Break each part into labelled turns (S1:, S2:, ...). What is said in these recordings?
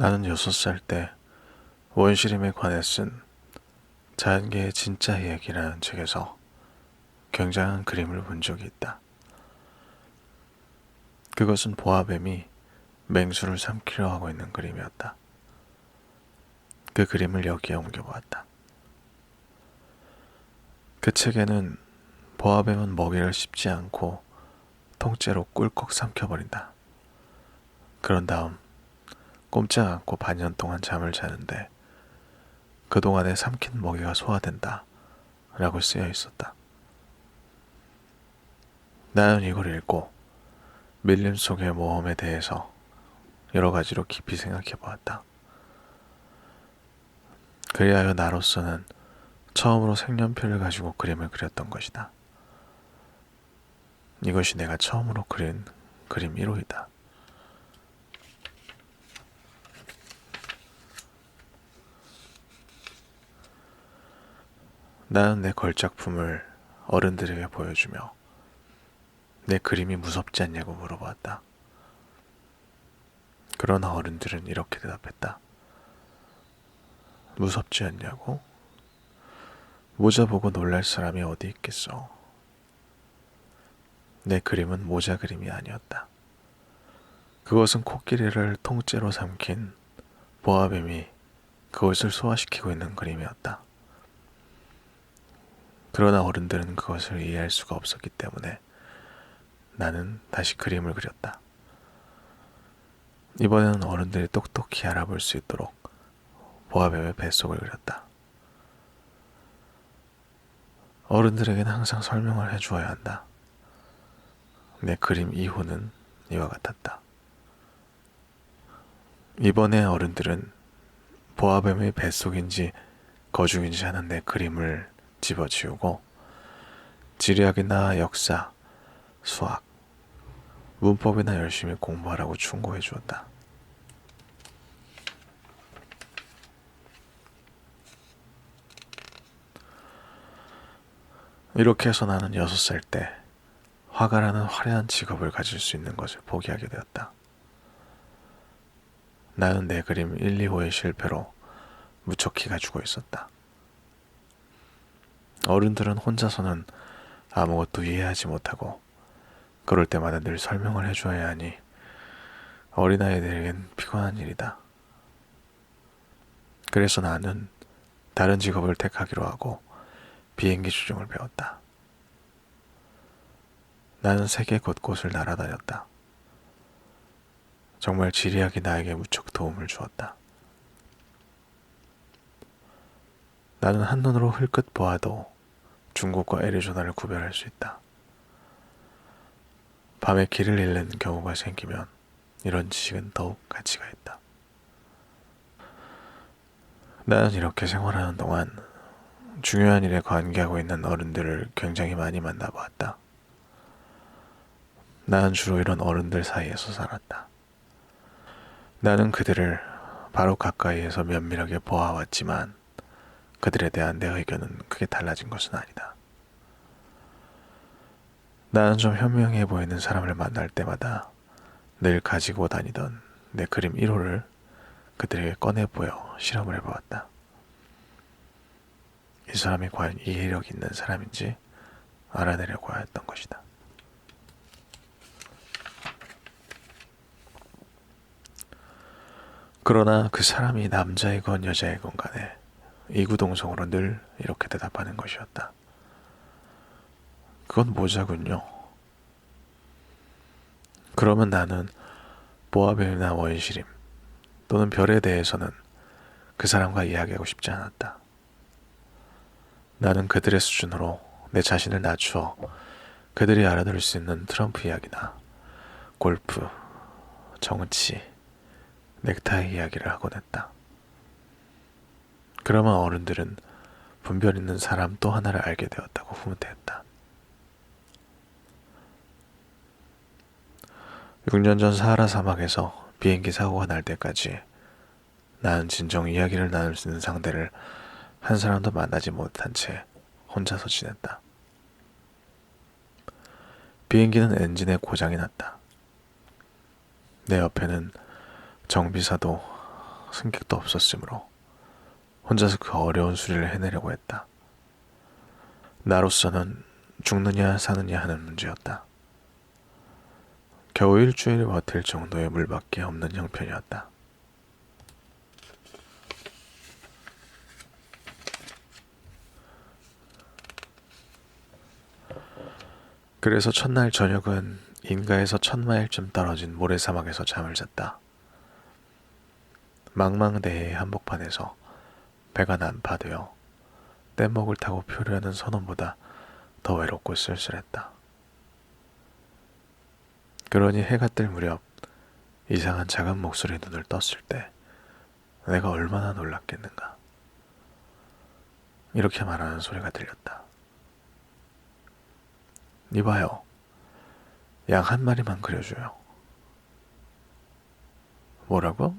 S1: 나는 6살 때 원시림에 관해 쓴 자연계의 진짜 이야기라는 책에서 굉장한 그림을 본 적이 있다. 그것은 보아뱀이 맹수를 삼키려 하고 있는 그림이었다. 그 그림을 여기에 옮겨보았다. 그 책에는 보아뱀은 먹이를 씹지 않고 통째로 꿀꺽 삼켜버린다. 그런 다음 꼼짝 않고 반년 동안 잠을 자는데 그동안에 삼킨 먹이가 소화된다 라고 쓰여 있었다. 나는 이걸 읽고 밀림 속의 모험에 대해서 여러 가지로 깊이 생각해 보았다. 그리하여 나로서는 처음으로 색연필을 가지고 그림을 그렸던 것이다. 이것이 내가 처음으로 그린 그림 1호이다. 나는 내 걸작품을 어른들에게 보여주며 내 그림이 무섭지 않냐고 물어보았다. 그러나 어른들은 이렇게 대답했다. 무섭지 않냐고? 모자 보고 놀랄 사람이 어디 있겠어. 내 그림은 모자 그림이 아니었다. 그것은 코끼리를 통째로 삼킨 보아뱀이 그것을 소화시키고 있는 그림이었다. 그러나 어른들은 그것을 이해할 수가 없었기 때문에 나는 다시 그림을 그렸다. 이번에는 어른들이 똑똑히 알아볼 수 있도록 보아뱀의 뱃속을 그렸다. 어른들에게는 항상 설명을 해주어야 한다. 내 그림 2호는 이와 같았다. 이번에 어른들은 보아뱀의 뱃속인지 거중인지 하는 내 그림을 집어치우고 지리학이나 역사, 수학, 문법이나 열심히 공부하라고 충고해 주었다. 이렇게 해서 나는 6살 때 화가라는 화려한 직업을 가질 수 있는 것을 포기하게 되었다. 나는 내 그림 1, 2호의 실패로 무척 기가 죽어 있었다. 어른들은 혼자서는 아무것도 이해하지 못하고 그럴 때마다 늘 설명을 해줘야 하니 어린아이들에겐 피곤한 일이다. 그래서 나는 다른 직업을 택하기로 하고 비행기 조종을 배웠다. 나는 세계 곳곳을 날아다녔다. 정말 지리학이 나에게 무척 도움을 주었다. 나는 한눈으로 흘끗 보아도 중국과 애리조나를 구별할 수 있다. 밤에 길을 잃는 경우가 생기면 이런 지식은 더욱 가치가 있다. 나는 이렇게 생활하는 동안 중요한 일에 관계하고 있는 어른들을 굉장히 많이 만나보았다. 나는 주로 이런 어른들 사이에서 살았다. 나는 그들을 바로 가까이에서 면밀하게 보아왔지만 그들에 대한 내 의견은 크게 달라진 것은 아니다. 나는 좀 현명해 보이는 사람을 만날 때마다 늘 가지고 다니던 내 그림 1호를 그들에게 꺼내 보여 실험을 해보았다. 이 사람이 과연 이해력 있는 사람인지 알아내려고 하였던 것이다. 그러나 그 사람이 남자이건 여자이건 간에 이구동성으로 늘 이렇게 대답하는 것이었다. 그건 모자군요. 그러면 나는 보아뱀이나 원시림 또는 별에 대해서는 그 사람과 이야기하고 싶지 않았다. 나는 그들의 수준으로 내 자신을 낮추어 그들이 알아들을 수 있는 트럼프 이야기나 골프, 정치, 넥타이 이야기를 하곤 했다. 그러면 어른들은 분별 있는 사람 또 하나를 알게 되었다고 후문대했다. 6년 전 사하라 사막에서 비행기 사고가 날 때까지 나는 진정 이야기를 나눌 수 있는 상대를 한 사람도 만나지 못한 채 혼자서 지냈다. 비행기는 엔진에 고장이 났다. 내 옆에는 정비사도 승객도 없었으므로 혼자서 그 어려운 수리를 해내려고 했다. 나로서는 죽느냐 사느냐 하는 문제였다. 겨우 일주일 버틸 정도의 물밖에 없는 형편이었다. 그래서 첫날 저녁은 인가에서 1000마일쯤 떨어진 모래사막에서 잠을 잤다. 망망대해의 한복판에서 배가 난파되어 뗏목을 타고 표류하는 선원보다 더 외롭고 쓸쓸했다. 그러니 해가 뜰 무렵 이상한 작은 목소리에 눈을 떴을 때 내가 얼마나 놀랐겠는가. 이렇게 말하는 소리가 들렸다. 이봐요. 양 한 마리만 그려줘요. 뭐라고?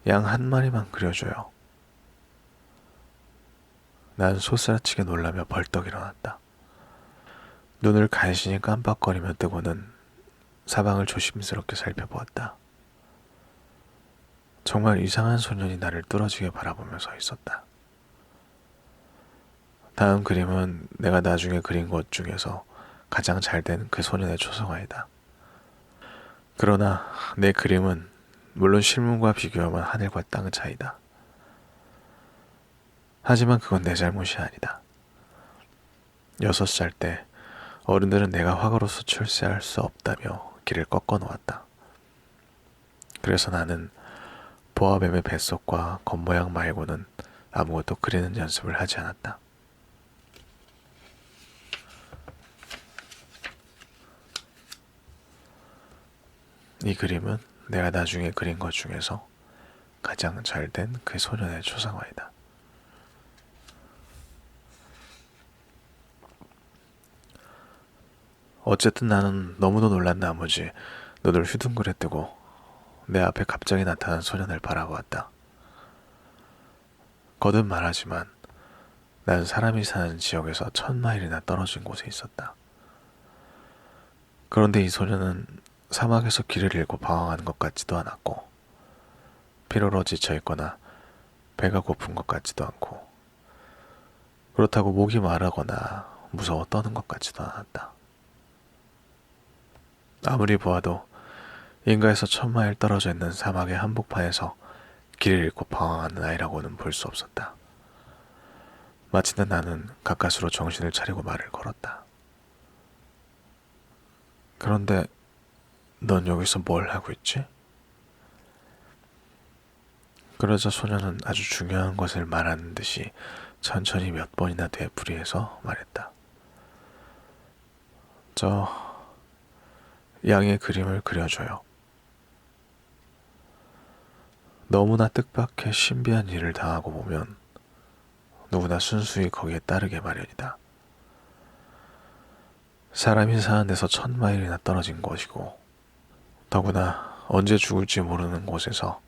S1: 양 한 마리만 그려줘요. 난 소스라치게 놀라며 벌떡 일어났다. 눈을 간신히 깜빡거리며 뜨고는 사방을 조심스럽게 살펴보았다. 정말 이상한 소년이 나를 뚫어지게 바라보며 서 있었다. 다음 그림은 내가 나중에 그린 것 중에서 가장 잘 된 그 소년의 초상화이다. 그러나 내 그림은 물론 실물과 비교하면 하늘과 땅의 차이다. 하지만 그건 내 잘못이 아니다. 6살 때 어른들은 내가 화가로서 출세할 수 없다며 길을 꺾어 놓았다. 그래서 나는 보아뱀의 뱃속과 겉모양 말고는 아무것도 그리는 연습을 하지 않았다. 이 그림은 내가 나중에 그린 것 중에서 가장 잘 된 그 소년의 초상화이다. 어쨌든 나는 너무도 놀란 나머지 눈을 휘둥그레 뜨고 내 앞에 갑자기 나타난 소년을 바라보았다. 거듭 말하지만 난 사람이 사는 지역에서 1000마일이나 떨어진 곳에 있었다. 그런데 이 소년은 사막에서 길을 잃고 방황하는 것 같지도 않았고 피로로 지쳐 있거나 배가 고픈 것 같지도 않고 그렇다고 목이 마르거나 무서워 떠는 것 같지도 않았다. 아무리 보아도 인가에서 1000마일 떨어져 있는 사막의 한복판에서 길을 잃고 방황하는 아이라고는 볼 수 없었다. 마침내 나는 가까스로 정신을 차리고 말을 걸었다. 그런데 넌 여기서 뭘 하고 있지? 그러자 소녀는 아주 중요한 것을 말하는 듯이 천천히 몇 번이나 되풀이해서 말했다. 저 양의 그림을 그려줘요. 너무나 뜻밖의 신비한 일을 당하고 보면 누구나 순수히 거기에 따르게 마련이다. 사람이 사는 데서 1000마일이나 떨어진 곳이고 더구나 언제 죽을지 모르는 곳에서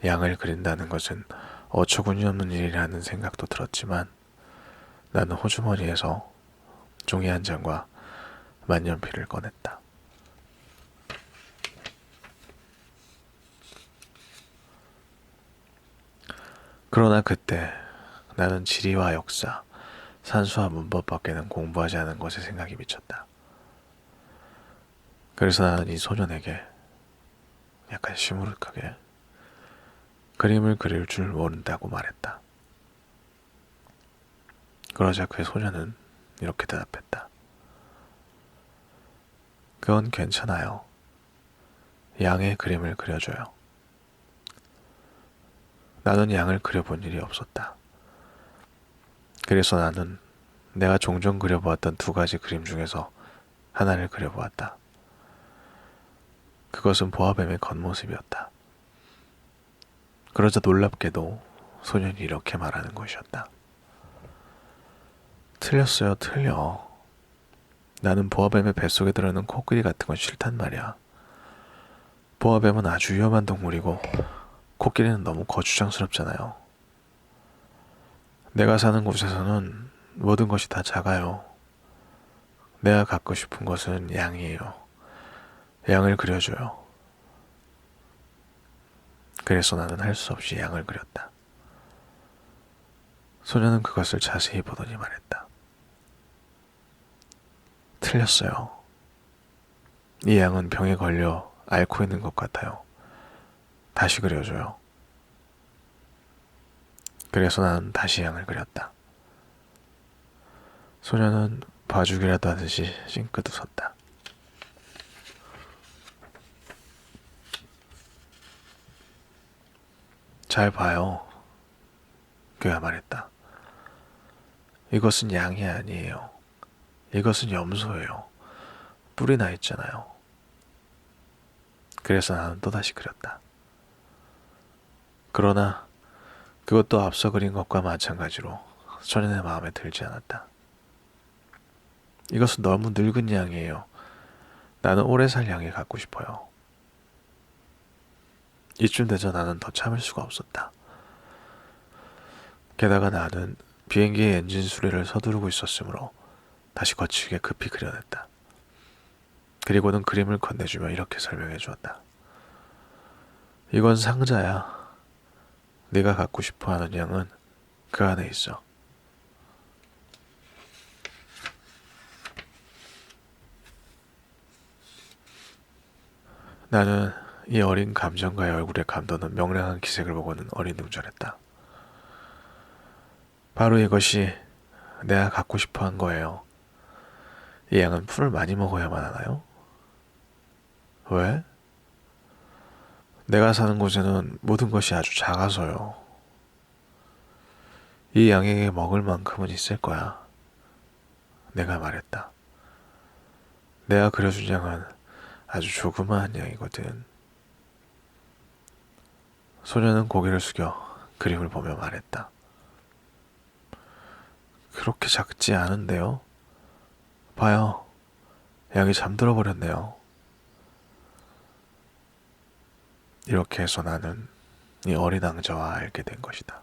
S1: 양을 그린다는 것은 어처구니없는 일이라는 생각도 들었지만 나는 호주머니에서 종이 한 장과 만년필을 꺼냈다. 그러나 그때 나는 지리와 역사, 산수와 문법밖에는 공부하지 않은 것에 생각이 미쳤다. 그래서 나는 이 소년에게 약간 시무룩하게 그림을 그릴 줄 모른다고 말했다. 그러자 그 소년은 이렇게 대답했다. 그건 괜찮아요. 양의 그림을 그려줘요. 나는 양을 그려본 일이 없었다. 그래서 나는 내가 종종 그려보았던 2가지 그림 중에서 하나를 그려보았다. 그것은 보아뱀의 겉모습이었다. 그러자 놀랍게도 소년이 이렇게 말하는 것이었다. 틀렸어요, 틀려. 나는 보아뱀의 뱃속에 들어있는 코끼리 같은 건 싫단 말이야. 보아뱀은 아주 위험한 동물이고 코끼리는 너무 거추장스럽잖아요. 내가 사는 곳에서는 모든 것이 다 작아요. 내가 갖고 싶은 것은 양이에요. 양을 그려줘요. 그래서 나는 할 수 없이 양을 그렸다. 소녀는 그것을 자세히 보더니 말했다. 틀렸어요. 이 양은 병에 걸려 앓고 있는 것 같아요. 다시 그려줘요. 그래서 나는 다시 양을 그렸다. 소녀는 봐주기라도 하듯이 싱긋 웃었다. 잘 봐요. 그가 말했다. 이것은 양이 아니에요. 이것은 염소예요. 뿔이 나 있잖아요. 그래서 나는 또다시 그렸다. 그러나 그것도 앞서 그린 것과 마찬가지로 소년의 마음에 들지 않았다. 이것은 너무 늙은 양이에요. 나는 오래 살 양이 갖고 싶어요. 이쯤 되자 나는 더 참을 수가 없었다. 게다가 나는 비행기의 엔진 수리를 서두르고 있었으므로 다시 거칠게 급히 그려냈다. 그리고는 그림을 건네주며 이렇게 설명해 주었다. 이건 상자야. 네가 갖고 싶어하는 양은 그 안에 있어. 나는 이 어린 감정가의 얼굴에 감도는 명랑한 기색을 보고는 어리둥절했다. 바로 이것이 내가 갖고 싶어한 거예요. 이 양은 풀을 많이 먹어야만 하나요? 왜? 내가 사는 곳에는 모든 것이 아주 작아서요. 이 양에게 먹을 만큼은 있을 거야. 내가 말했다. 내가 그려준 양은 아주 조그마한 양이거든. 소녀는 고개를 숙여 그림을 보며 말했다. 그렇게 작지 않은데요? 봐요. 양이 잠들어 버렸네요. 이렇게 해서 나는 이 어린 왕자와 알게 된 것이다.